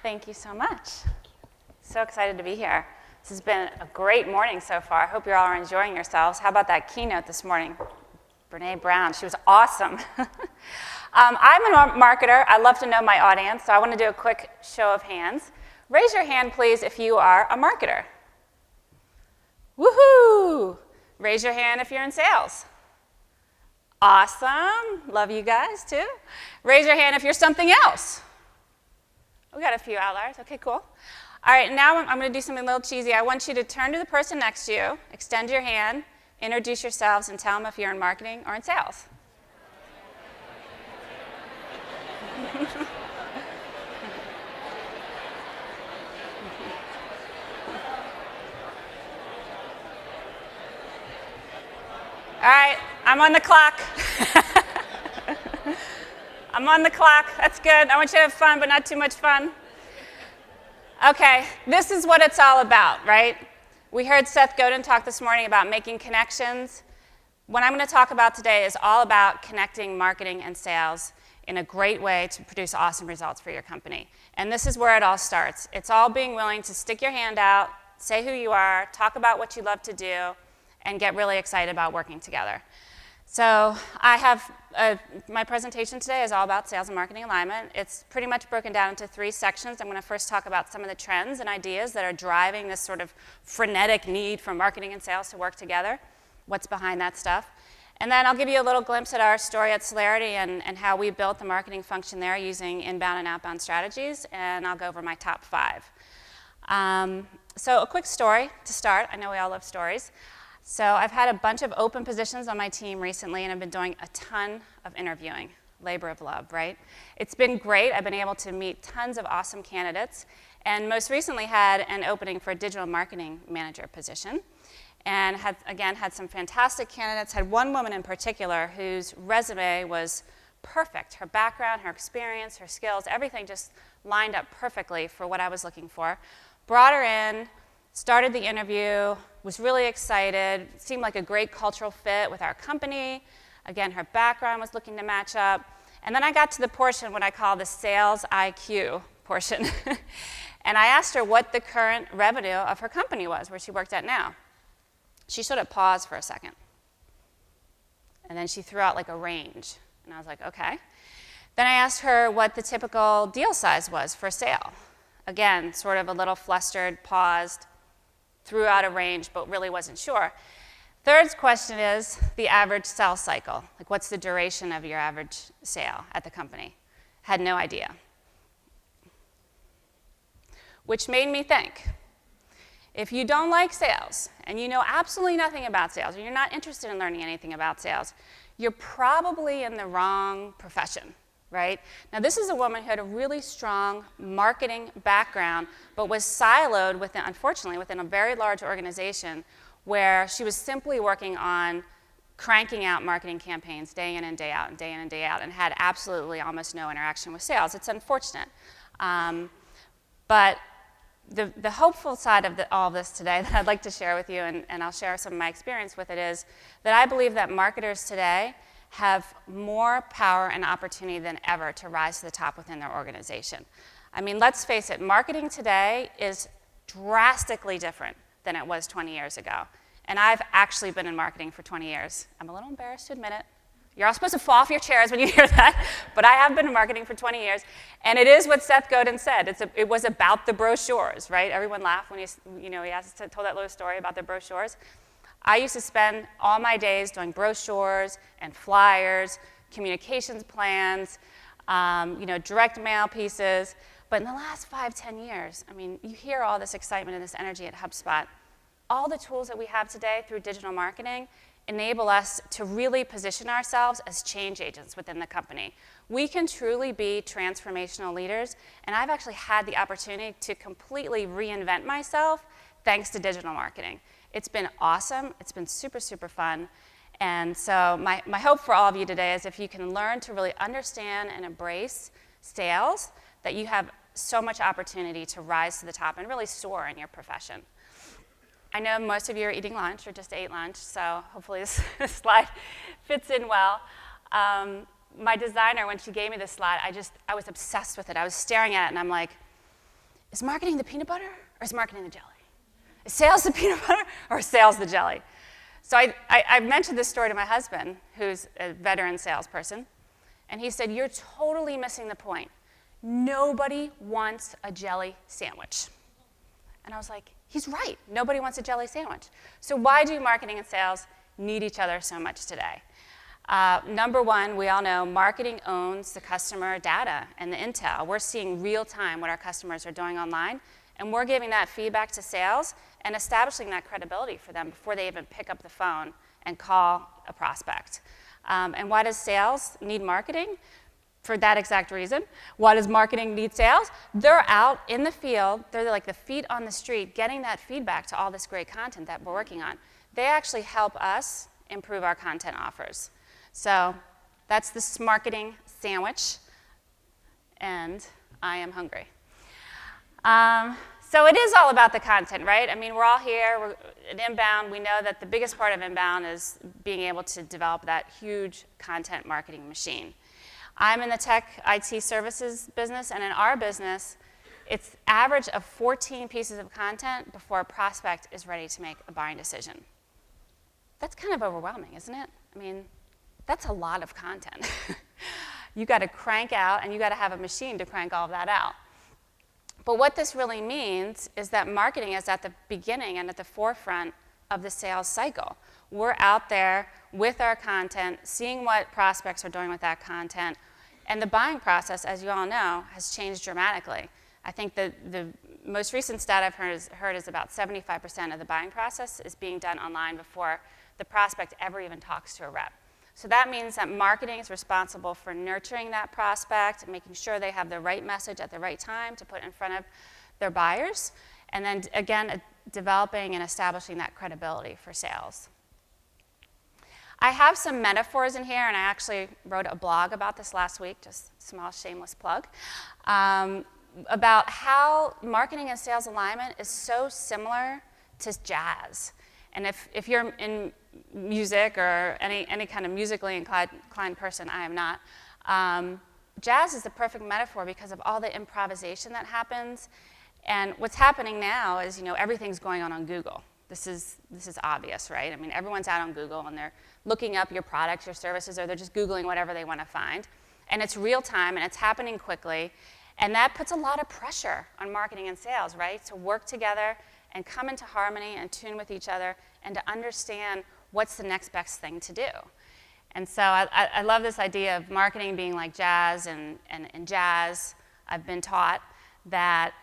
Thank you so much. So excited to be here. This has been a great morning so far. I hope you all are enjoying yourselves. How about that keynote this morning? Brene Brown, she was awesome. I'm a marketer. I love to know my audience, so I want to do a quick show of hands. Raise your hand, please, if you are a marketer. Woohoo! Raise your hand if you're in sales. Awesome. Love you guys, too. Raise your hand if you're something else. We got a few outliers. Okay, cool. All right, now I'm going to do something a little cheesy. I want you to turn to the person next to you, extend your hand, introduce yourselves, and tell them if you're in marketing or in sales. All right, I'm on the clock. I'm on the clock. That's good. I want you to have fun, but not too much fun. Okay, this is what it's all about, right? We heard Seth Godin talk this morning about making connections. What I'm going to talk about today is all about connecting marketing and sales in a great way to produce awesome results for your company. And this is where it all starts. It's all being willing to stick your hand out, say who you are, talk about what you love to do, and get really excited about working together. So I have my presentation today is all about sales and marketing alignment. It's pretty much broken down into 3 sections. I'm going to first talk about some of the trends and ideas that are driving this sort of frenetic need for marketing and sales to work together, what's behind that stuff. And then I'll give you a little glimpse at our story at Celerity and how we built the marketing function there using inbound and outbound strategies, and I'll go over my top 5. So a quick story to start. I know we all love stories. So I've had a bunch of open positions on my team recently, and I've been doing a ton of interviewing. Labor of love, right? It's been great. I've been able to meet tons of awesome candidates, and most recently had an opening for a digital marketing manager position, and had some fantastic candidates. Had one woman in particular whose resume was perfect. Her background, her experience, her skills, everything just lined up perfectly for what I was looking for. Brought her in, started the interview, was really excited, seemed like a great cultural fit with our company. Again, her background was looking to match up. And then I got to the portion what I call the sales IQ portion. And I asked her what the current revenue of her company was, where she worked at now. She sort of paused for a second. And then she threw out like a range. And I was like, okay. Then I asked her what the typical deal size was for sale. Again, sort of a little flustered, paused, threw out a range, but really wasn't sure. Third question is the average sales cycle. Like, what's the duration of your average sale at the company? Had no idea. Which made me think, if you don't like sales, and you know absolutely nothing about sales, or you're not interested in learning anything about sales, you're probably in the wrong profession. Right? Now, this is a woman who had a really strong marketing background, but was siloed within, unfortunately, within a very large organization where she was simply working on cranking out marketing campaigns day in and day out and day in and day out, and had absolutely almost no interaction with sales. It's unfortunate. But the hopeful side of all of this today that I'd like to share with you, and I'll share some of my experience with it, is that I believe that marketers today have more power and opportunity than ever to rise to the top within their organization. I mean, let's face it, marketing today is drastically different than it was 20 years ago. And I've actually been in marketing for 20 years. I'm a little embarrassed to admit it. You're all supposed to fall off your chairs when you hear that, but I have been in marketing for 20 years. And it is what Seth Godin said. It was about the brochures, right? Everyone laughed when he told that little story about the brochures. I used to spend all my days doing brochures and flyers, communications plans, direct mail pieces. But in the last 5-10 years, I mean, you hear all this excitement and this energy at HubSpot. All the tools that we have today through digital marketing enable us to really position ourselves as change agents within the company. We can truly be transformational leaders, and I've actually had the opportunity to completely reinvent myself thanks to digital marketing. It's been awesome. It's been super, super fun. And so my hope for all of you today is if you can learn to really understand and embrace sales, that you have so much opportunity to rise to the top and really soar in your profession. I know most of you are eating lunch or just ate lunch, so hopefully this slide fits in well. My designer, when she gave me this slide, I was obsessed with it. I was staring at it, and I'm like, is marketing the peanut butter or is marketing the jelly? Is sales the peanut butter or is sales the jelly? So I mentioned this story to my husband, who's a veteran salesperson, and he said, you're totally missing the point. Nobody wants a jelly sandwich. And I was like, he's right. Nobody wants a jelly sandwich. So why do marketing and sales need each other so much today? Number one, we all know marketing owns the customer data and the intel. We're seeing real time what our customers are doing online, and we're giving that feedback to sales and establishing that credibility for them before they even pick up the phone and call a prospect. And why does sales need marketing? For that exact reason. Why does marketing need sales? They're out in the field, they're like the feet on the street, getting that feedback to all this great content that we're working on. They actually help us improve our content offers. So that's this marketing sandwich, and I am hungry. So it is all about the content, right? I mean, we're all here, we're at Inbound. We know that the biggest part of Inbound is being able to develop that huge content marketing machine. I'm in the tech IT services business, and in our business, it's average of 14 pieces of content before a prospect is ready to make a buying decision. That's kind of overwhelming, isn't it? I mean, that's a lot of content. You got to crank out, and you got to have a machine to crank all of that out. But what this really means is that marketing is at the beginning and at the forefront of the sales cycle. We're out there with our content, seeing what prospects are doing with that content, and the buying process, as you all know, has changed dramatically. I think the most recent stat I've heard is about 75% of the buying process is being done online before the prospect ever even talks to a rep. So that means that marketing is responsible for nurturing that prospect, making sure they have the right message at the right time to put in front of their buyers, and then again, developing and establishing that credibility for sales. I have some metaphors in here, and I actually wrote a blog about this last week, just a small shameless plug, about how marketing and sales alignment is so similar to jazz. And if you're in music or any kind of musically inclined person, I am not, jazz is the perfect metaphor because of all the improvisation that happens. And what's happening now is, everything's going on Google. This is obvious, right? I mean, everyone's out on Google, and they're looking up your products, your services, or they're just Googling whatever they want to find. And it's real time, and it's happening quickly. And that puts a lot of pressure on marketing and sales, right? To work together and come into harmony and tune with each other and to understand what's the next best thing to do. And so I love this idea of marketing being like jazz, and in jazz, I've been taught that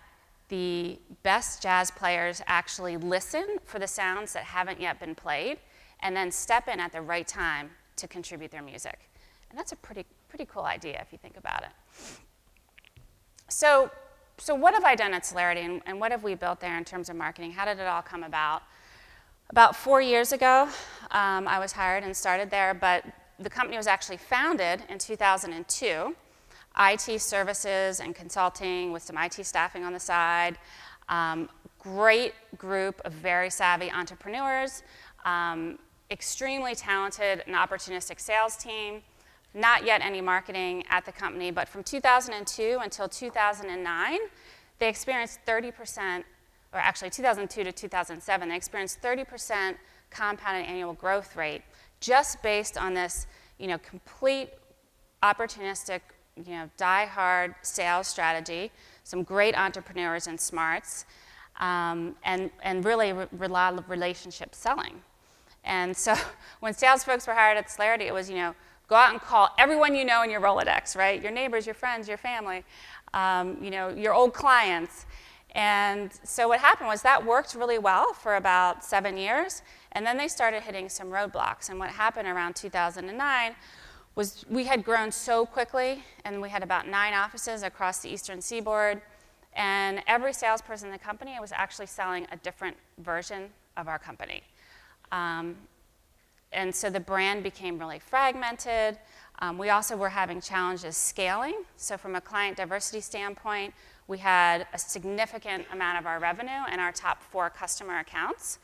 the best jazz players actually listen for the sounds that haven't yet been played and then step in at the right time to contribute their music. And that's a pretty cool idea if you think about it. So what have I done at Celerity, and what have we built there in terms of marketing? How did it all come about? About 4 years ago, I was hired and started there, but the company was actually founded in 2002. IT services and consulting with some IT staffing on the side. Great group of very savvy entrepreneurs, extremely talented and opportunistic sales team, not yet any marketing at the company, but from 2002 until 2009, they experienced 30%, or actually 2002 to 2007, they experienced 30% compounded annual growth rate just based on this, complete opportunistic, die-hard sales strategy, some great entrepreneurs and smarts, and really reliable relationship selling. And so when sales folks were hired at Celerity, it was, go out and call everyone you know in your Rolodex, right? Your neighbors, your friends, your family, your old clients. And so what happened was that worked really well for about 7 years, and then they started hitting some roadblocks. And what happened around 2009 was we had grown so quickly, and we had about 9 offices across the Eastern Seaboard, and every salesperson in the company was actually selling a different version of our company. And so the brand became really fragmented. We also were having challenges scaling. So from a client diversity standpoint, we had a significant amount of our revenue in our top 4 customer accounts.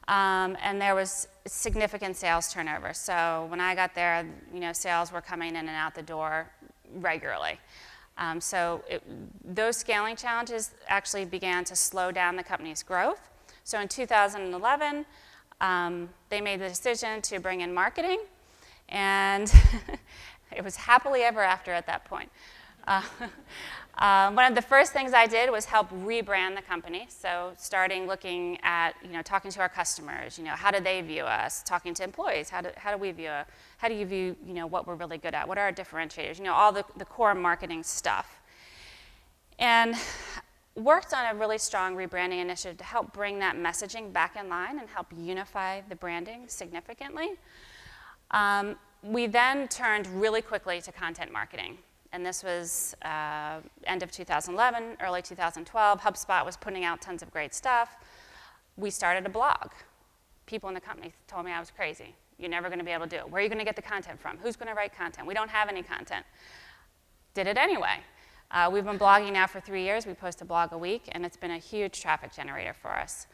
And there was significant sales turnover. So when I got there, sales were coming in and out the door regularly. Those scaling challenges actually began to slow down the company's growth. So in 2011, they made the decision to bring in marketing, and it was happily ever after at that point. One of the first things I did was help rebrand the company. So starting looking at, talking to our customers, how do they view us? Talking to employees, how do we view us? How do you view, what we're really good at? What are our differentiators? All the core marketing stuff. And worked on a really strong rebranding initiative to help bring that messaging back in line and help unify the branding significantly. We then turned really quickly to content marketing. And this was end of 2011, early 2012. HubSpot was putting out tons of great stuff. We started a blog. People in the company told me I was crazy. You're never going to be able to do it. Where are you going to get the content from? Who's going to write content? We don't have any content. Did it anyway. We've been blogging now for 3 years. We post a blog a week, and it's been a huge traffic generator for us.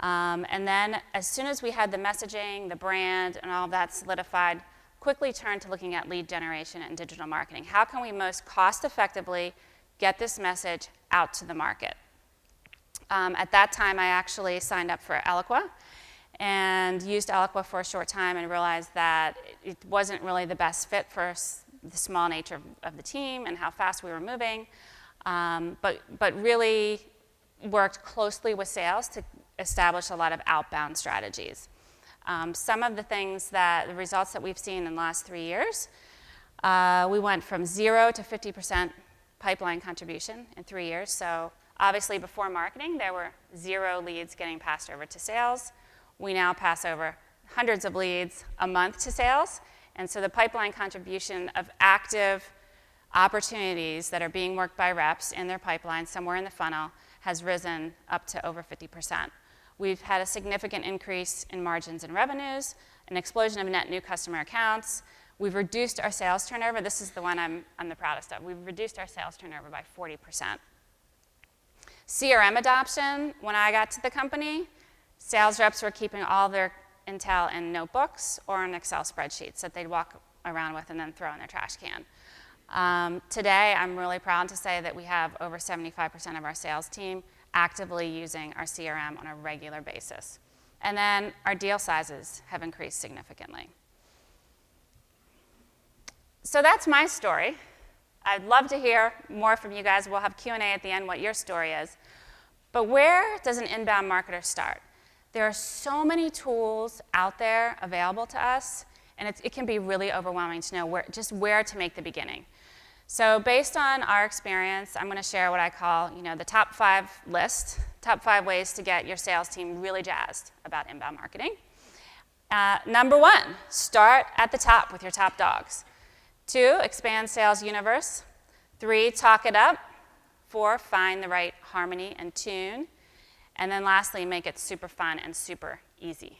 And then as soon as we had the messaging, the brand, and all of that solidified, quickly turned to looking at lead generation and digital marketing. How can we most cost effectively get this message out to the market? At that time, I actually signed up for Eloqua and used Eloqua for a short time and realized that it wasn't really the best fit for the small nature of the team and how fast we were moving, but really worked closely with sales to establish a lot of outbound strategies. Some of the results that we've seen in the last 3 years, we went from 0 to 50% pipeline contribution in 3 years. So obviously before marketing, there were 0 leads getting passed over to sales. We now pass over hundreds of leads a month to sales. And so the pipeline contribution of active opportunities that are being worked by reps in their pipeline somewhere in the funnel has risen up to over 50%. We've had a significant increase in margins and revenues, an explosion of net new customer accounts. We've reduced our sales turnover. This is the one I'm the proudest of. We've reduced our sales turnover by 40%. CRM adoption, when I got to the company, sales reps were keeping all their intel in notebooks or in Excel spreadsheets that they'd walk around with and then throw in their trash can. Today, I'm really proud to say that we have over 75% of our sales team actively using our CRM on a regular basis. And then our deal sizes have increased significantly. So that's my story. I'd love to hear more from you guys. We'll have Q&A at the end what your story is. But where does an inbound marketer start? There are so many tools out there available to us, and it can be really overwhelming to know where to make the beginning. So based on our experience, I'm going to share what I call, the top 5 list, top 5 ways to get your sales team really jazzed about inbound marketing. Number 1, start at the top with your top dogs. 2, expand sales universe. 3, talk it up. 4, find the right harmony and tune. And then lastly, make it super fun and super easy.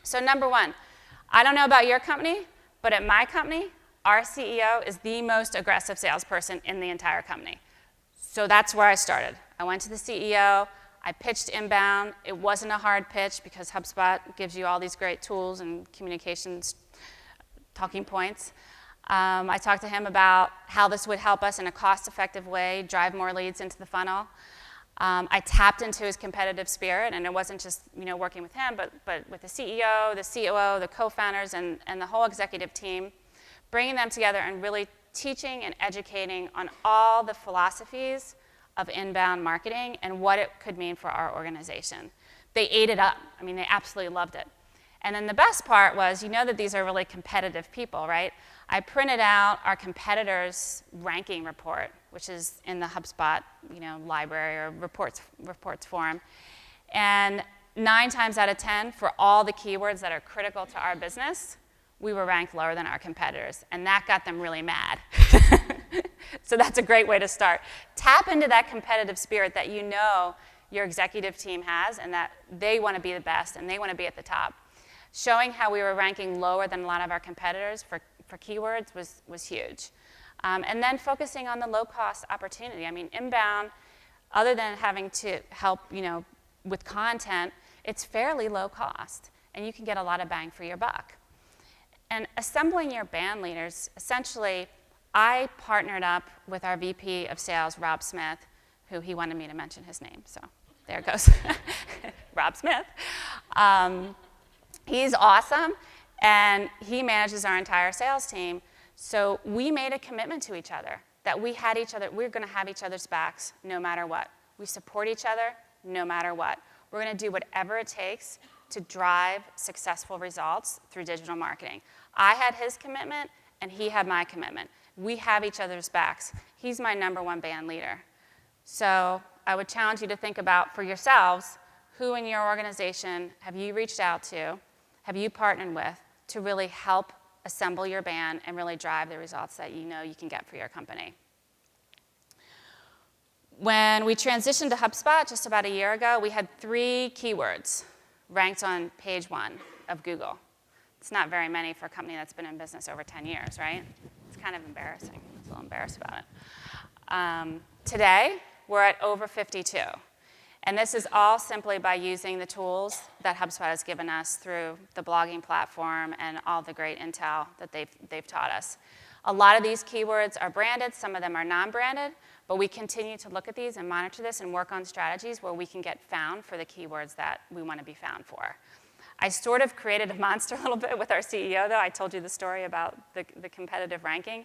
So number 1, I don't know about your company, but at my company, our CEO is the most aggressive salesperson in the entire company. So that's where I started. I went to the CEO, I pitched inbound. It wasn't a hard pitch because HubSpot gives you all these great tools and communications talking points. I talked to him about how this would help us in a cost-effective way, drive more leads into the funnel. I tapped into his competitive spirit, and it wasn't just working with him, but with the CEO, the COO, the co-founders, and the whole executive team, bringing them together and really teaching and educating on all the philosophies of inbound marketing and what it could mean for our organization. They ate it up. I mean, they absolutely loved it. And then the best part was, that these are really competitive people, right? I printed out our competitors' ranking report, which is in the HubSpot, library or reports forum. And 9 times out of 10, for all the keywords that are critical to our business, we were ranked lower than our competitors, and that got them really mad. So that's a great way to start. Tap into that competitive spirit that your executive team has, and that they want to be the best, and they want to be at the top. Showing how we were ranking lower than a lot of our competitors for keywords was huge. And then focusing on the low-cost opportunity. I mean, inbound, other than having to help, with content, it's fairly low cost, and you can get a lot of bang for your buck. And assembling your band leaders, essentially, I partnered up with our VP of sales, Rob Smith, who he wanted me to mention his name, so there it goes. Rob Smith. He's awesome, and he manages our entire sales team. So we made a commitment to each other that we're going to have each other's backs no matter what. We support each other no matter what. We're going to do whatever it takes to drive successful results through digital marketing. I had his commitment, and he had my commitment. We have each other's backs. He's my #1 band leader. So I would challenge you to think about for yourselves, who in your organization have you reached out to, have you partnered with, to really help assemble your band and really drive the results that you know you can get for your company. When we transitioned to HubSpot just about a year ago, we had 3 keywords ranked on page 1 of Google. It's not very many for a company that's been in business over 10 years, right? It's kind of embarrassing. I was a little embarrassed about it. Today, we're at over 52. And this is all simply by using the tools that HubSpot has given us through the blogging platform and all the great intel that they've taught us. A lot of these keywords are branded, some of them are non-branded, but we continue to look at these and monitor this and work on strategies where we can get found for the keywords that we want to be found for. I sort of created a monster a little bit with our CEO, though. I told you the story about the competitive ranking.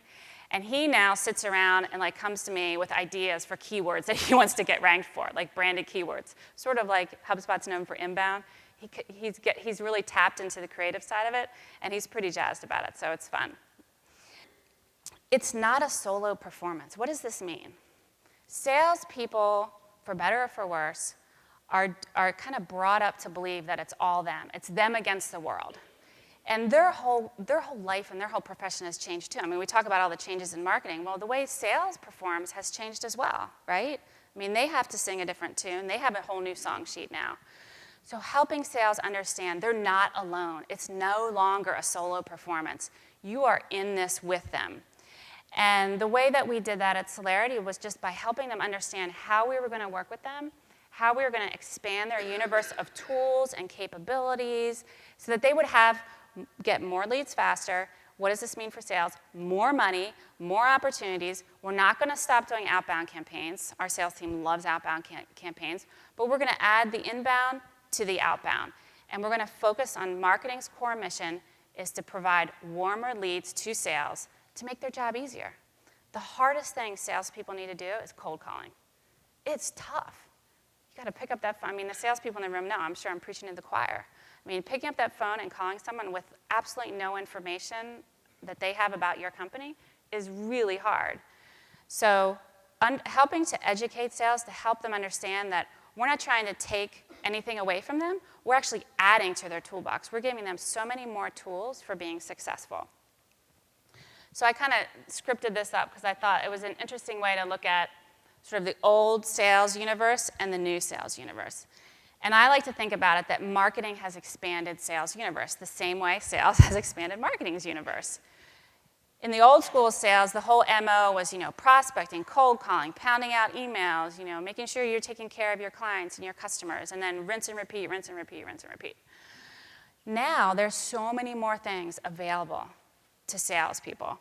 And he now sits around and comes to me with ideas for keywords that he wants to get ranked for, like branded keywords. Sort of like HubSpot's known for inbound. He's really tapped into the creative side of it, and he's pretty jazzed about it, so it's fun. It's not a solo performance. What does this mean? Salespeople, for better or for worse, are kind of brought up to believe that it's all them. It's them against the world. And their whole life and their whole profession has changed too. I mean, we talk about all the changes in marketing. Well, the way sales performs has changed as well, right? I mean, they have to sing a different tune. They have a whole new song sheet now. So helping sales understand they're not alone. It's no longer a solo performance. You are in this with them. And the way that we did that at Celerity was just by helping them understand how we were going to work with them, how we were going to expand their universe of tools and capabilities so that they would get more leads faster. What does this mean for sales? More money, more opportunities. We're not going to stop doing outbound campaigns. Our sales team loves outbound campaigns. But we're going to add the inbound to the outbound. And we're going to focus on marketing's core mission is to provide warmer leads to sales to make their job easier. The hardest thing salespeople need to do is cold calling. It's tough. You got to pick up that phone. I mean, the salespeople in the room know. I'm sure I'm preaching to the choir. I mean, picking up that phone and calling someone with absolutely no information that they have about your company is really hard. So helping to educate sales, to help them understand that we're not trying to take anything away from them. We're actually adding to their toolbox. We're giving them so many more tools for being successful. So I kind of scripted this up because I thought it was an interesting way to look at sort of the old sales universe and the new sales universe. And I like to think about it that marketing has expanded sales universe the same way sales has expanded marketing's universe. In the old school sales, the whole MO was, prospecting, cold calling, pounding out emails, making sure you're taking care of your clients and your customers, and then rinse and repeat, rinse and repeat, rinse and repeat. Now, there's so many more things available to salespeople.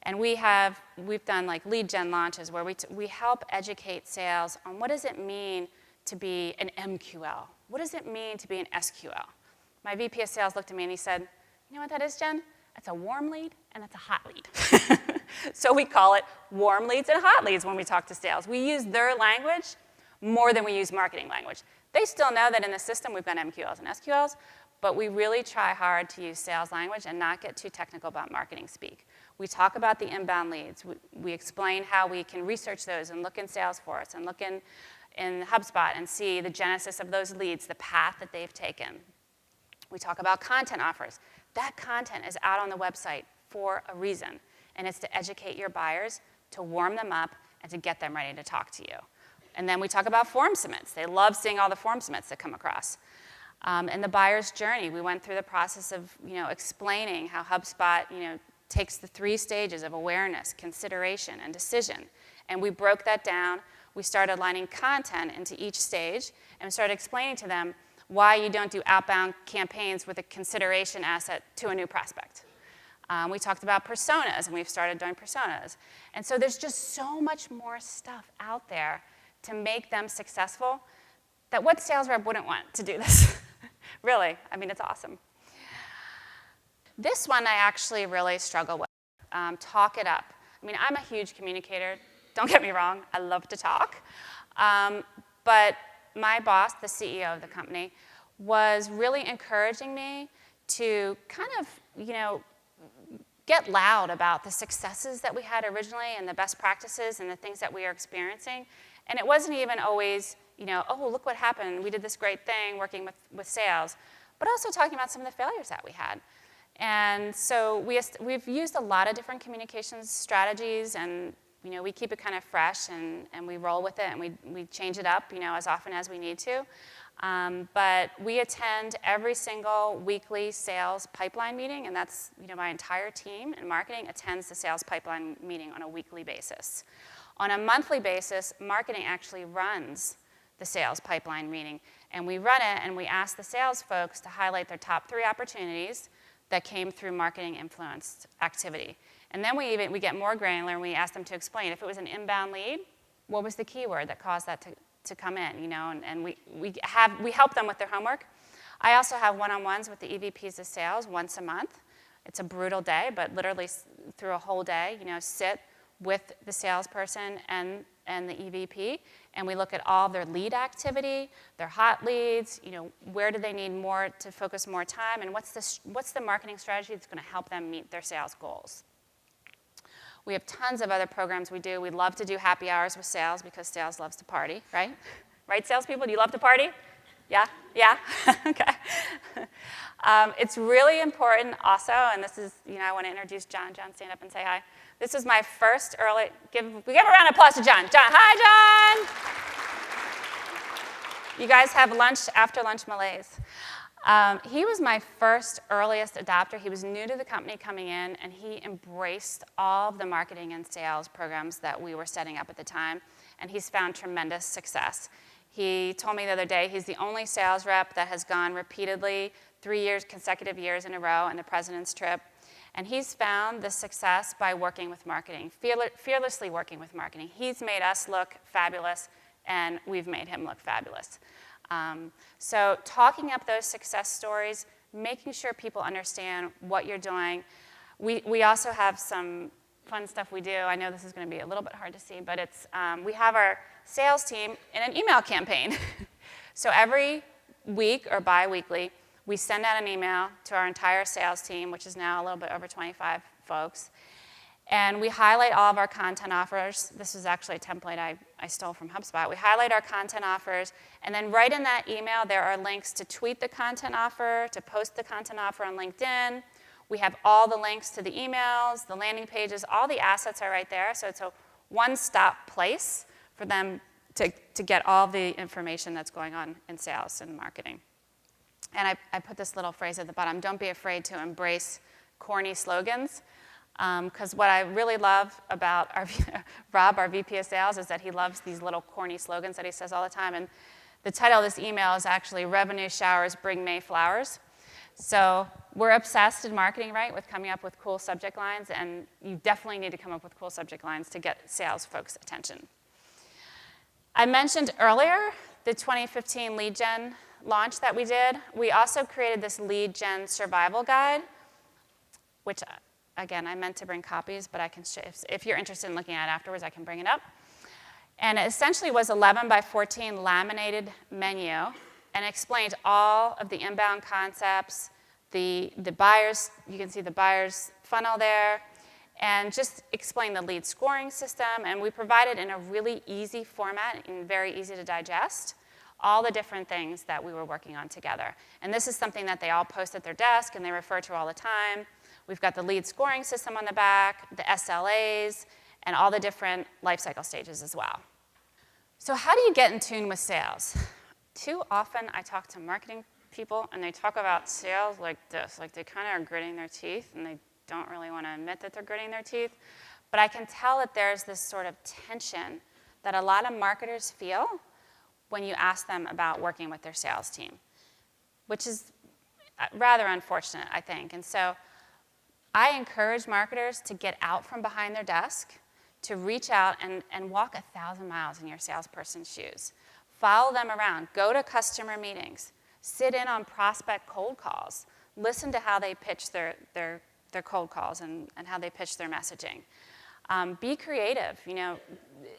And we've done lead gen launches where we help educate sales on what does it mean to be an MQL? What does it mean to be an SQL? My VP of sales looked at me and he said, you know what that is, Jen? That's a warm lead and that's a hot lead. So we call it warm leads and hot leads when we talk to sales. We use their language more than we use marketing language. They still know that in the system we've got MQLs and SQLs, but we really try hard to use sales language and not get too technical about marketing speak. We talk about the inbound leads. We explain how we can research those and look in Salesforce and look in HubSpot and see the genesis of those leads, the path that they've taken. We talk about content offers. That content is out on the website for a reason, and it's to educate your buyers, to warm them up, and to get them ready to talk to you. And then we talk about form submits. They love seeing all the form submits that come across. And the buyer's journey. We went through the process of explaining how HubSpot takes the 3 stages of awareness, consideration, and decision. And we broke that down. We started aligning content into each stage, and we started explaining to them why you don't do outbound campaigns with a consideration asset to a new prospect. We talked about personas, and we've started doing personas. And so there's just so much more stuff out there to make them successful that what sales rep wouldn't want to do this? Really, I mean, it's awesome. This one I actually really struggle with, talk it up. I mean, I'm a huge communicator. Don't get me wrong, I love to talk. But my boss, the CEO of the company, was really encouraging me to kind of, get loud about the successes that we had originally and the best practices and the things that we are experiencing. And it wasn't even always, oh, look what happened. We did this great thing working with sales, but also talking about some of the failures that we had. And so we've used a lot of different communications strategies, and we keep it kind of fresh, and we roll with it, and we change it up as often as we need to. But we attend every single weekly sales pipeline meeting, and that's, my entire team in marketing attends the sales pipeline meeting on a weekly basis. On a monthly basis, marketing actually runs the sales pipeline meeting, and we run it, and we ask the sales folks to highlight their top 3 opportunities that came through marketing influenced activity. And then we get more granular, and we ask them to explain, if it was an inbound lead, what was the keyword that caused that to come in, and we help them with their homework. I also have one-on-ones with the EVPs of sales once a month. It's a brutal day, but literally through a whole day, sit with the salesperson and the EVP, and we look at all their lead activity, their hot leads, where do they need more to focus more time, and what's the marketing strategy that's going to help them meet their sales goals. We have tons of other programs we do. We love to do happy hours with sales because sales loves to party, right? Right, salespeople? Do you love to party? Yeah? Yeah? Okay. It's really important also, and this is, I want to introduce John. John, stand up and say hi. This was my first early, give a round of applause to John. John, hi, John. You guys have after lunch malaise. He was my first earliest adopter. He was new to the company coming in, and he embraced all of the marketing and sales programs that we were setting up at the time, and he's found tremendous success. He told me the other day he's the only sales rep that has gone repeatedly 3 consecutive years in a row on the President's Trip, and he's found the success by working with marketing, fearlessly working with marketing. He's made us look fabulous, and we've made him look fabulous. So talking up those success stories, making sure people understand what you're doing. We also have some fun stuff we do. I know this is going to be a little bit hard to see, but it's we have our sales team in an email campaign. So every week or bi-weekly, we send out an email to our entire sales team, which is now a little bit over 25 folks. And we highlight all of our content offers. This is actually a template I stole from HubSpot. We highlight our content offers, and then right in that email, there are links to tweet the content offer, to post the content offer on LinkedIn. We have all the links to the emails, the landing pages, all the assets are right there. So it's a one-stop place for them to get all the information that's going on in sales and marketing. And I put this little phrase at the bottom, don't be afraid to embrace corny slogans. Because what I really love about Rob, our VP of Sales, is that he loves these little corny slogans that he says all the time. And the title of this email is actually Revenue Showers Bring May Flowers. So we're obsessed in marketing, right, with coming up with cool subject lines. And you definitely need to come up with cool subject lines to get sales folks' attention. I mentioned earlier the 2015 lead gen launch that we did. We also created this lead gen survival guide, which again, I meant to bring copies, but I can if you're interested in looking at it afterwards, I can bring it up. And it essentially was 11 by 14 laminated menu, and explained all of the inbound concepts, the buyers, you can see the buyer's funnel there, and just explain the lead scoring system. And we provided in a really easy format and very easy to digest all the different things that we were working on together. And this is something that they all post at their desk and they refer to all the time. We've got the lead scoring system on the back, the SLAs, and all the different life cycle stages as well. So how do you get in tune with sales? Too often I talk to marketing people and they talk about sales like this, like they kind of are gritting their teeth and they don't really want to admit that they're gritting their teeth. But I can tell that there's this sort of tension that a lot of marketers feel when you ask them about working with their sales team, which is rather unfortunate, I think. And so I encourage marketers to get out from behind their desk, to reach out and walk 1,000 miles in your salesperson's shoes. Follow them around. Go to customer meetings. Sit in on prospect cold calls. Listen to how they pitch their cold calls and how they pitch their messaging. Be creative.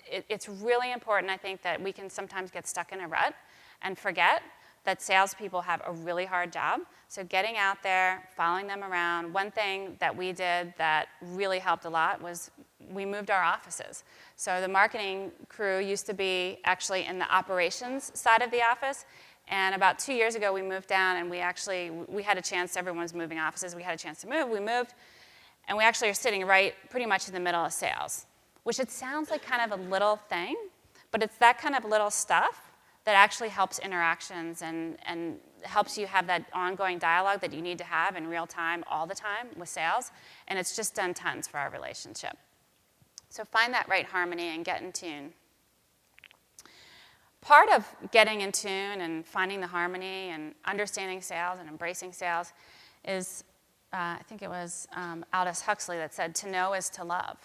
It's really important, I think, that we can sometimes get stuck in a rut and forget that salespeople have a really hard job. So getting out there, following them around. One thing that we did that really helped a lot was we moved our offices. So the marketing crew used to be actually in the operations side of the office. And about 2 years ago, we moved down, and we had a chance. Everyone was moving offices. We had a chance to move. We moved, and we actually are sitting right pretty much in the middle of sales, which it sounds like kind of a little thing, but it's that kind of little stuff that actually helps interactions and helps you have that ongoing dialogue that you need to have in real time, all the time with sales, and it's just done tons for our relationship. So find that right harmony and get in tune. Part of getting in tune and finding the harmony and understanding sales and embracing sales is, I think it was Aldous Huxley that said, to know is to love,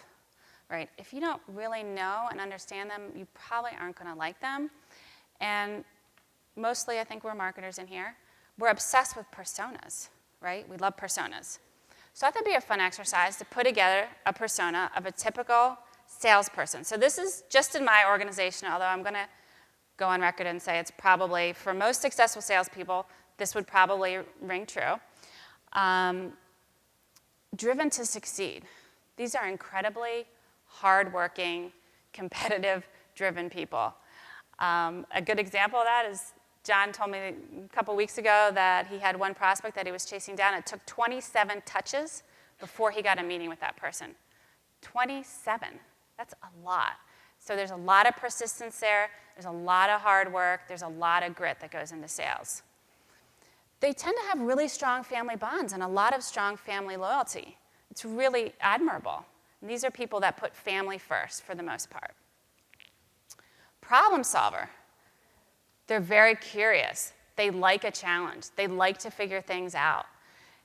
right? If you don't really know and understand them, you probably aren't going to like them. And mostly, I think we're marketers in here. We're obsessed with personas, right? We love personas. So I thought it'd be a fun exercise to put together a persona of a typical salesperson. So this is just in my organization, although I'm going to go on record and say it's probably, for most successful salespeople, this would probably ring true. Driven to succeed. These are incredibly hardworking, competitive, driven people. A good example of that is John told me a couple weeks ago that he had one prospect that he was chasing down. It took 27 touches before he got a meeting with that person. 27. That's a lot. So there's a lot of persistence there. There's a lot of hard work. There's a lot of grit that goes into sales. They tend to have really strong family bonds and a lot of strong family loyalty. It's really admirable. And these are people that put family first for the most part. Problem solver. They're very curious. They like a challenge. They like to figure things out.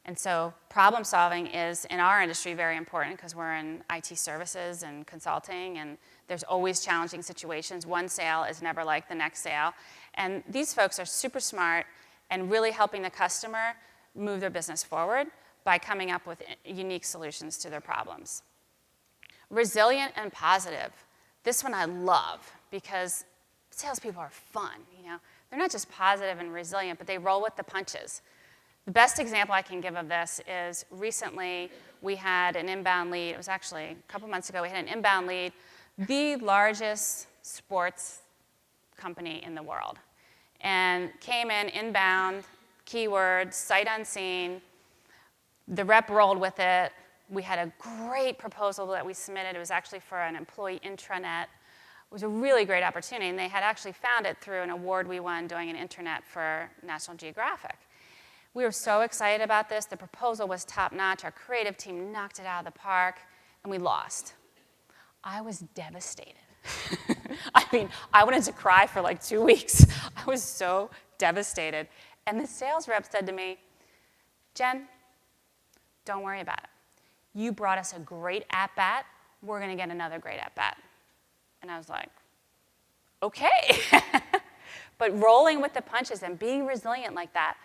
And so problem solving is, in our industry, very important because we're in IT services and consulting, and there's always challenging situations. One sale is never like the next sale. And these folks are super smart and really helping the customer move their business forward by coming up with unique solutions to their problems. Resilient and positive. This one I love because salespeople are fun. They're not just positive and resilient, but they roll with the punches. The best example I can give of this is recently we had an inbound lead. It was actually a couple months ago. We had an inbound lead, the largest sports company in the world, and came in inbound, keywords, sight unseen. The rep rolled with it. We had a great proposal that we submitted. It was actually for an employee intranet. It was a really great opportunity, and they had actually found it through an award we won doing an intranet for National Geographic. We were so excited about this. The proposal was top-notch. Our creative team knocked it out of the park, and we lost. I was devastated. I wanted to cry for like 2 weeks. I was so devastated. And the sales rep said to me, Jen, don't worry about it. You brought us a great at-bat. We're going to get another great at-bat. And I was like, okay. But rolling with the punches and being resilient like that,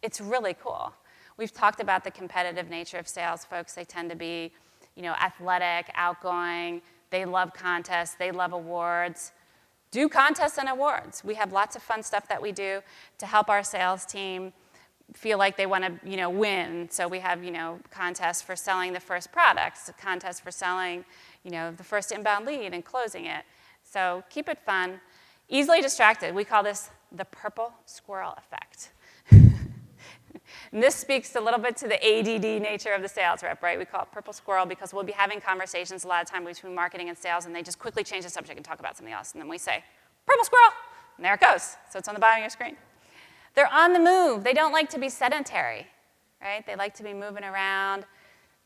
it's really cool. We've talked about the competitive nature of sales folks. They tend to be, athletic, outgoing. They love contests. They love awards. Do contests and awards. We have lots of fun stuff that we do to help our sales team feel like they want to, win. So we have, contests for selling the first products, contests for selling, the first inbound lead and closing it. So keep it fun. Easily distracted. We call this the purple squirrel effect. And this speaks a little bit to the ADD nature of the sales rep, right? We call it purple squirrel because we'll be having conversations a lot of time between marketing and sales, and they just quickly change the subject and talk about something else. And then we say, purple squirrel, and there it goes. So it's on the bottom of your screen. They're on the move. They don't like to be sedentary, right? They like to be moving around.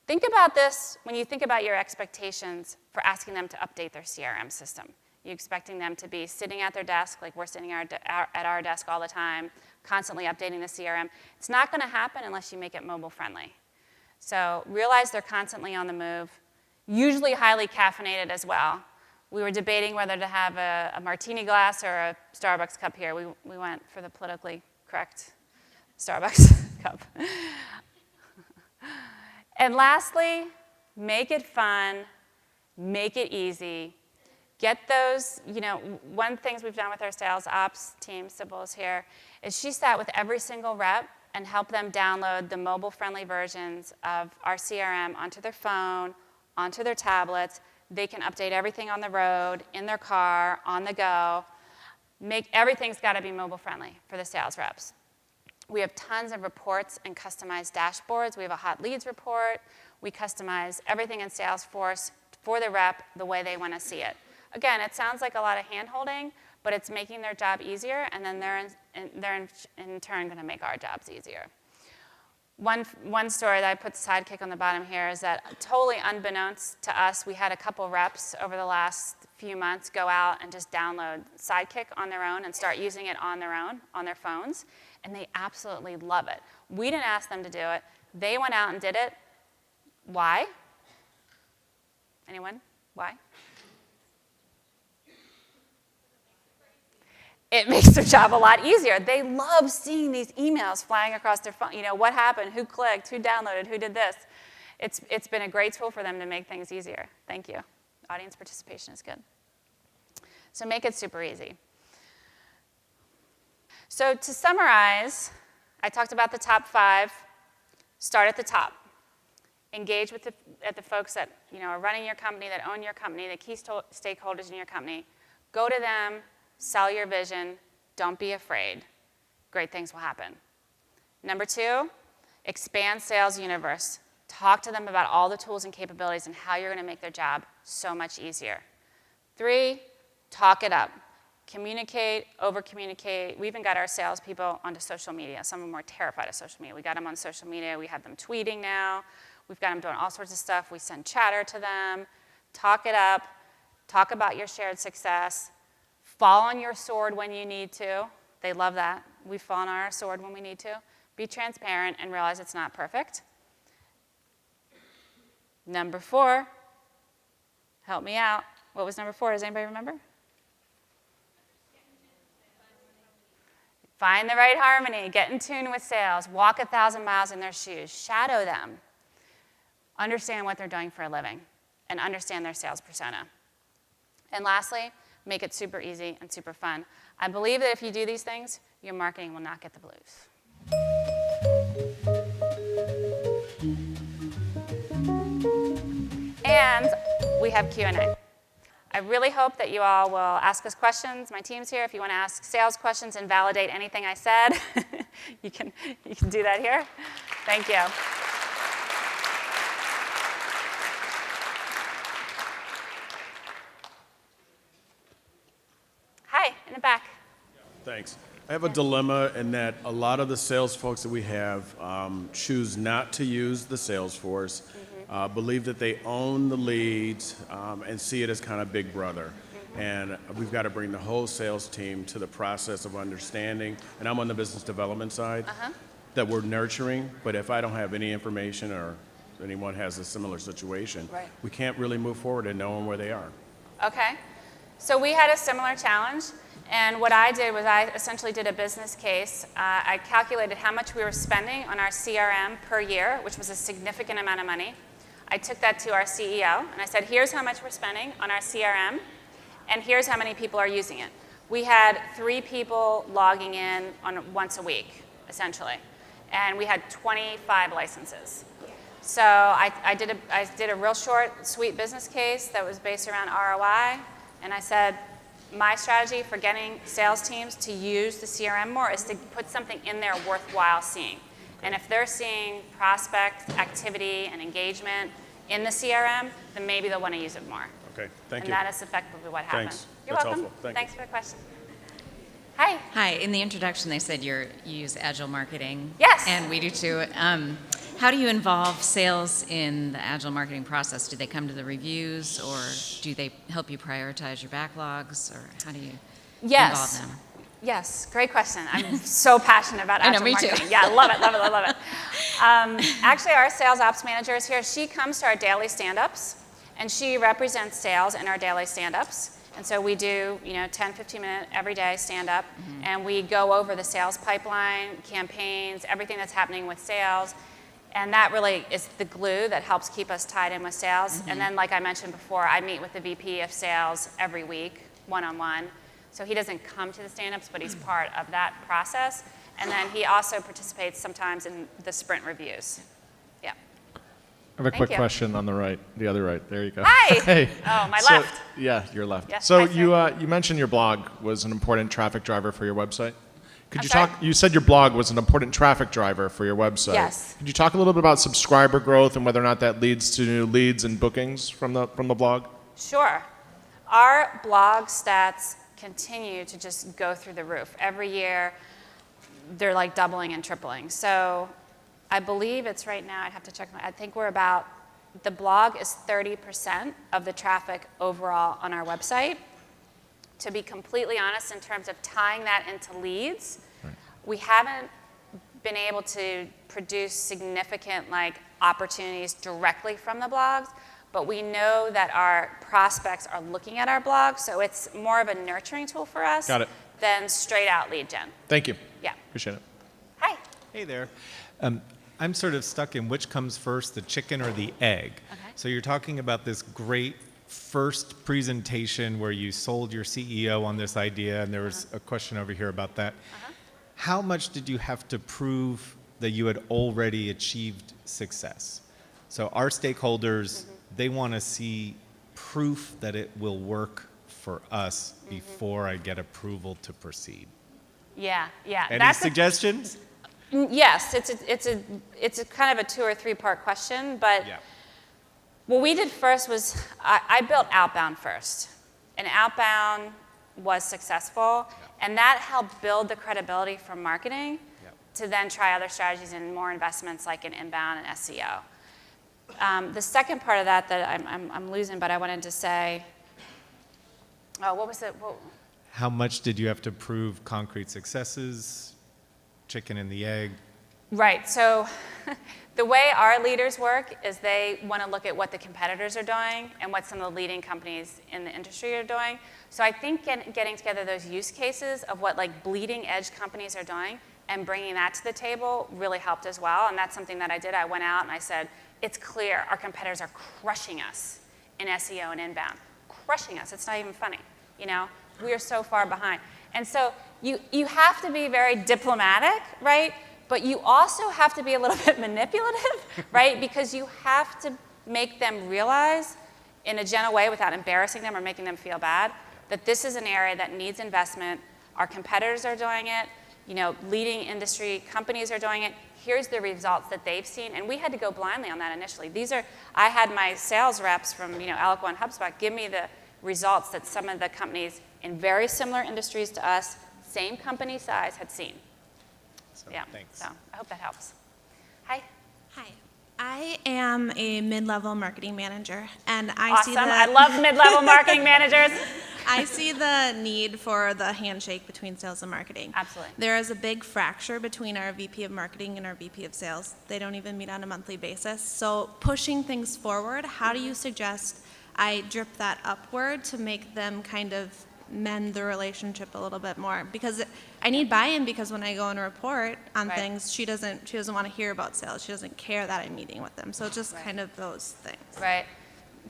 Think about this when you think about your expectations for asking them to update their CRM system. You're expecting them to be sitting at their desk like we're sitting at our desk all the time, constantly updating the CRM. It's not going to happen unless you make it mobile friendly. So realize they're constantly on the move, usually highly caffeinated as well. We were debating whether to have a martini glass or a Starbucks cup here. We went for the politically correct Starbucks cup. And lastly, make it fun, make it easy. Get those, one of the things we've done with our sales ops team, Sybil is here, is she sat with every single rep and helped them download the mobile-friendly versions of our CRM onto their phone, onto their tablets. They can update everything on the road, in their car, on the go. Everything's got to be mobile-friendly for the sales reps. We have tons of reports and customized dashboards. We have a hot leads report. We customize everything in Salesforce for the rep the way they want to see it. Again, it sounds like a lot of hand-holding, but it's making their job easier, and then they're in turn going to make our jobs easier. One story that I put Sidekick on the bottom here is that totally unbeknownst to us, we had a couple reps over the last few months go out and just download Sidekick on their own and start using it on their own, on their phones, and they absolutely love it. We didn't ask them to do it. They went out and did it. Why? Anyone? Why? It makes their job a lot easier. They love seeing these emails flying across their phone. What happened? Who clicked? Who downloaded? Who did this? It's been a great tool for them to make things easier. Thank you. Audience participation is good. So make it super easy. So to summarize, I talked about the top 5. Start at the top. Engage with the folks that are running your company, that own your company, the key stakeholders in your company. Go to them. Sell your vision. Don't be afraid. Great things will happen. Number 2, expand sales universe. Talk to them about all the tools and capabilities and how you're going to make their job so much easier. 3, talk it up. Communicate, over-communicate. We even got our salespeople onto social media. Some of them are terrified of social media. We got them on social media. We have them tweeting now. We've got them doing all sorts of stuff. We send chatter to them. Talk it up. Talk about your shared success. Fall on your sword when you need to. They love that. We fall on our sword when we need to. Be transparent and realize it's not perfect. Number 4, help me out. What was number 4? Does anybody remember? Find the right harmony. Get in tune with sales. Walk 1,000 miles in their shoes. Shadow them. Understand what they're doing for a living. And understand their sales persona. And lastly, make it super easy and super fun. I believe that if you do these things, your marketing will not get the blues. And we have Q&A. I really hope that you all will ask us questions. My team's here. If you want to ask sales questions and validate anything I said, you can do that here. Thank you. Hi, in the back. Thanks. I have a dilemma in that a lot of the sales folks that we have choose not to use the Salesforce, believe that they own the leads, and see it as kind of big brother. And we've got to bring the whole sales team to the process of understanding, and I'm on the business development side, that we're nurturing, but if I don't have any information or anyone has a similar situation, we can't really move forward in knowing where they are. Okay. So we had a similar challenge, and what I did was I essentially did a business case. I calculated how much we were spending on our CRM per year, which was a significant amount of money. I took that to our CEO, and I said, here's how much we're spending on our CRM, and here's how many people are using it. We had 3 people logging in once a week, essentially, and we had 25 licenses. So I did a real short, sweet business case that was based around ROI. And I said, my strategy for getting sales teams to use the CRM more is to put something in there worthwhile seeing. And if they're seeing prospect activity and engagement in the CRM, then maybe they'll want to use it more. Okay, thank you. And that is effectively what happened. Thanks. You're That's welcome. helpful. Thanks for the question. Hi. Hi. In the introduction, they said you use Agile marketing. Yes. And we do too. How do you involve sales in the Agile marketing process? Do they come to the reviews, or do they help you prioritize your backlogs, or how do you involve them? Yes, great question. I'm so passionate about I know, Agile me too. marketing. Yeah, I love it, love it, love it. Actually, our sales ops manager is here. She comes to our daily stand-ups, and she represents sales in our daily stand-ups. And so we do, 10, 15-minute every day stand-up, and we go over the sales pipeline, campaigns, everything that's happening with sales. And that really is the glue that helps keep us tied in with sales. And then, like I mentioned before, I meet with the VP of sales every week, one-on-one. So he doesn't come to the stand-ups, but he's part of that process. And then he also participates sometimes in the sprint reviews. Yeah. I have a Thank quick you. question on the right, the other right. There you go. Hi. Hey. Oh, my So- left. Yeah, your left. Yes, So hi, sir. you mentioned your blog was an important traffic driver for your website. Could I'm you sorry? talk? You said your blog was an important traffic driver for your website. Yes. Could you talk a little bit about subscriber growth and whether or not that leads to new leads and bookings from the blog? Sure. Our blog stats continue to just go through the roof. Every year, they're like doubling and tripling. So I believe it's right now, I'd have to check, I think we're about, the blog is 30% of the traffic overall on our website. To be completely honest, in terms of tying that into leads, we haven't been able to produce significant opportunities directly from the blogs, but we know that our prospects are looking at our blog, so it's more of a nurturing tool for us Got it. than straight out lead gen. Thank you. Yeah. Appreciate it. Hi. Hey there. I'm sort of stuck in which comes first, the chicken or the egg. Okay. So you're talking about this great first presentation where you sold your CEO on this idea, and there was a question over here about that. How much did you have to prove that you had already achieved success? So our stakeholders, they want to see proof that it will work for us before I get approval to proceed. Yeah, yeah. Any suggestions? Yes, it's a kind of a 2 or 3 part question, but Yeah. what we did first was I built outbound first, and outbound was successful, and that helped build the credibility for marketing to then try other strategies and more investments like in inbound and SEO. The second part of that I'm losing, but I wanted to say, what was it? How much did you have to prove concrete successes, chicken and the egg? Right, so the way our leaders work is they want to look at what the competitors are doing and what some of the leading companies in the industry are doing. So I think getting together those use cases of what bleeding edge companies are doing and bringing that to the table really helped as well. And that's something that I did. I went out and I said, it's clear our competitors are crushing us in SEO and inbound. Crushing us, it's not even funny, We are so far behind. And so you have to be very diplomatic, right? But you also have to be a little bit manipulative, right? Because you have to make them realize in a gentle way without embarrassing them or making them feel bad that this is an area that needs investment. Our competitors are doing it. Leading industry companies are doing it. Here's the results that they've seen. And we had to go blindly on that initially. I had my sales reps from, Eloqua and HubSpot give me the results that some of the companies in very similar industries to us, same company size, had seen. So, Yeah, thanks. so I hope that helps. Hi. Hi, I am a mid-level marketing manager, and I Awesome. see I love mid-level marketing managers. I see the need for the handshake between sales and marketing. Absolutely. There is a big fracture between our VP of marketing and our VP of sales. They don't even meet on a monthly basis. So pushing things forward, how do you suggest I drip that upward to make them kind of mend the relationship a little bit more? Because I need buy-in, because when I go and report on Right. things, she doesn't want to hear about sales. She doesn't care that I'm meeting with them. So just kind of those things. Right.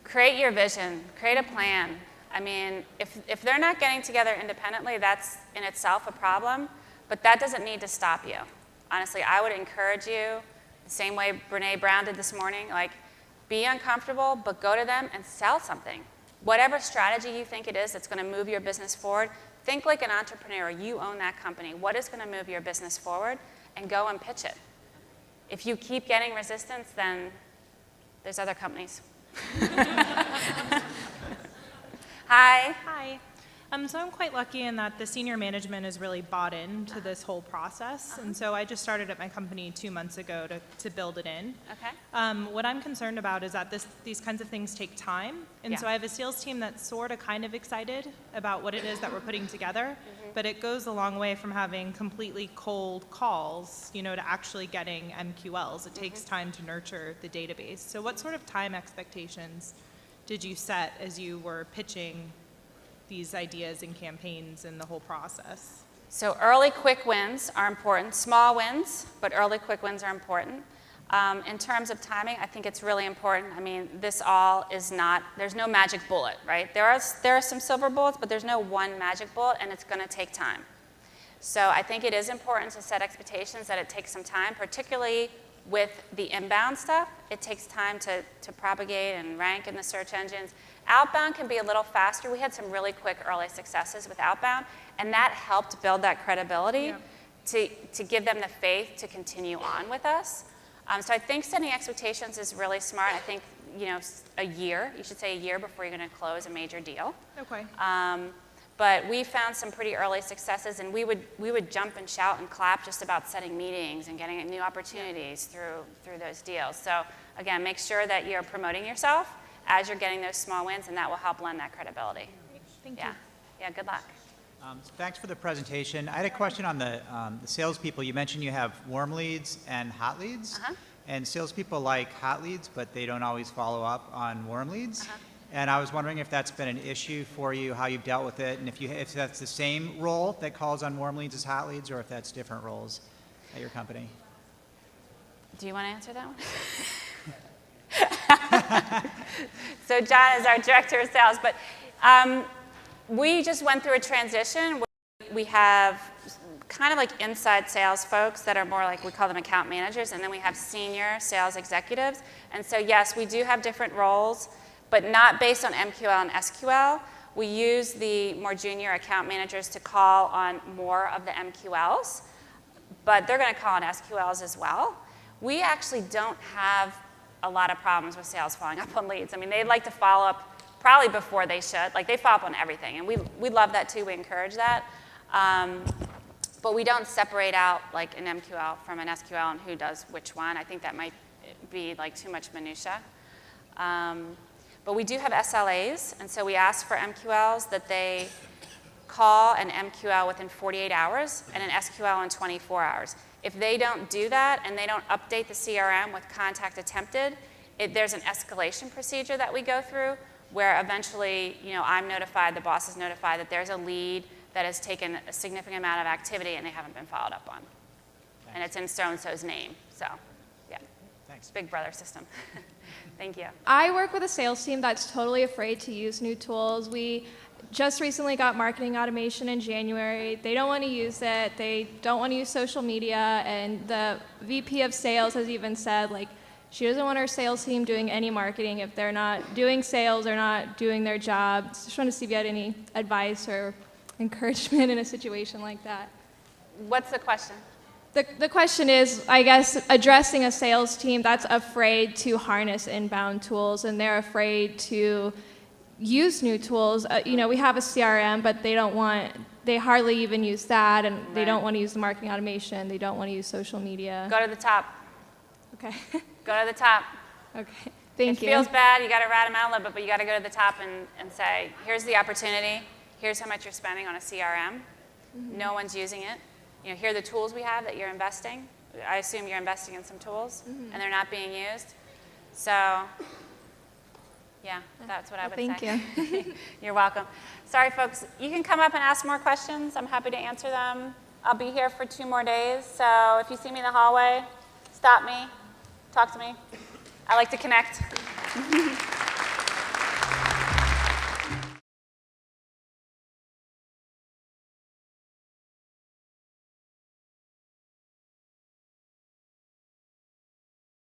Create your vision. Create a plan. I mean, if they're not getting together independently, that's in itself a problem, but that doesn't need to stop you. Honestly, I would encourage you, the same way Brene Brown did this morning, be uncomfortable, but go to them and sell something. Whatever strategy you think it is that's going to move your business forward, think like an entrepreneur. You own that company. What is going to move your business forward? And go and pitch it. If you keep getting resistance, then there's other companies. Hi. Hi. So I'm quite lucky in that the senior management is really bought into this whole process, and so I just started at my company 2 months ago to build it in. Okay. What I'm concerned about is that these kinds of things take time, and so I have a sales team that's sort of kind of excited about what it is that we're putting together, but it goes a long way from having completely cold calls, you know, to actually getting MQLs. It takes time to nurture the database. So what sort of time expectations did you set as you were pitching these ideas and campaigns and the whole process? So early quick wins are important. Small wins, but early quick wins are important. In terms of timing, I think it's really important. I mean, this all is not, there's no magic bullet, right? There are some silver bullets, but there's no one magic bullet, and it's going to take time. So I think it is important to set expectations that it takes some time, particularly with the inbound stuff. It takes time to propagate and rank in the search engines. Outbound can be a little faster. We had some really quick early successes with outbound, and that helped build that credibility to give them the faith to continue on with us. So I think setting expectations is really smart. I think, you know, a year, you should say a year before you're going to close a major deal. Okay. But we found some pretty early successes, and we would jump and shout and clap just about setting meetings and getting new opportunities through those deals. So again, make sure that you're promoting yourself as you're getting those small wins, and that will help lend that credibility. Thank you. Yeah, good luck. So thanks for the presentation. I had a question on the salespeople. You mentioned you have warm leads and hot leads. And salespeople like hot leads, but they don't always follow up on warm leads. And I was wondering if that's been an issue for you, how you've dealt with it, and if that's the same role that calls on warm leads as hot leads, or if that's different roles at your company. Do you want to answer that one? So John is our director of sales, but we just went through a transition. We have kind of like inside sales folks that are more like, we call them account managers, and then we have senior sales executives. And so yes, we do have different roles, but not based on MQL and SQL. We use the more junior account managers to call on more of the MQLs, but they're going to call on SQLs as well. We actually don't have a lot of problems with sales following up on leads. I mean, they like to follow up probably before they should. Like, they follow up on everything, and we love that too. We encourage that. But we don't separate out like an MQL from an SQL and who does which one. I think that might be like too much minutia. But we do have SLAs, and so we ask for MQLs that they call an MQL within 48 hours and an SQL in 24 hours. If they don't do that and they don't update the CRM with contact attempted, there's an escalation procedure that we go through where eventually, you know, I'm notified, the boss is notified that there's a lead that has taken a significant amount of activity and they haven't been followed up on. Thanks. And it's in so-and-so's name, so yeah. Thanks. Big brother system. Thank you. I work with a sales team that's totally afraid to use new tools. We just recently got marketing automation in January. They don't want to use it. They don't want to use social media. And the VP of sales has even said, like, she doesn't want her sales team doing any marketing if they're not doing sales, they're not doing their job. Just want to see if you had any advice or encouragement in a situation like that. What's the question? The question is, I guess, addressing a sales team that's afraid to harness inbound tools, and they're afraid to use new tools. You know, we have a CRM, but they hardly even use that, and they don't want to use the marketing automation. They don't want to use social media. Go to the top. Okay. Go to the top. Okay. Thank you. It feels bad. You got to rat them out a little bit, but you got to go to the top and say, here's the opportunity. Here's how much you're spending on a CRM. No one's using it. You know, here are the tools we have that you're investing. I assume you're investing in some tools, and they're not being used. So, yeah, that's what I would Thank say. you. You're welcome. Sorry, folks. You can come up and ask more questions. I'm happy to answer them. I'll be here for 2 more days. So if you see me in the hallway, stop me, talk to me. I like to connect.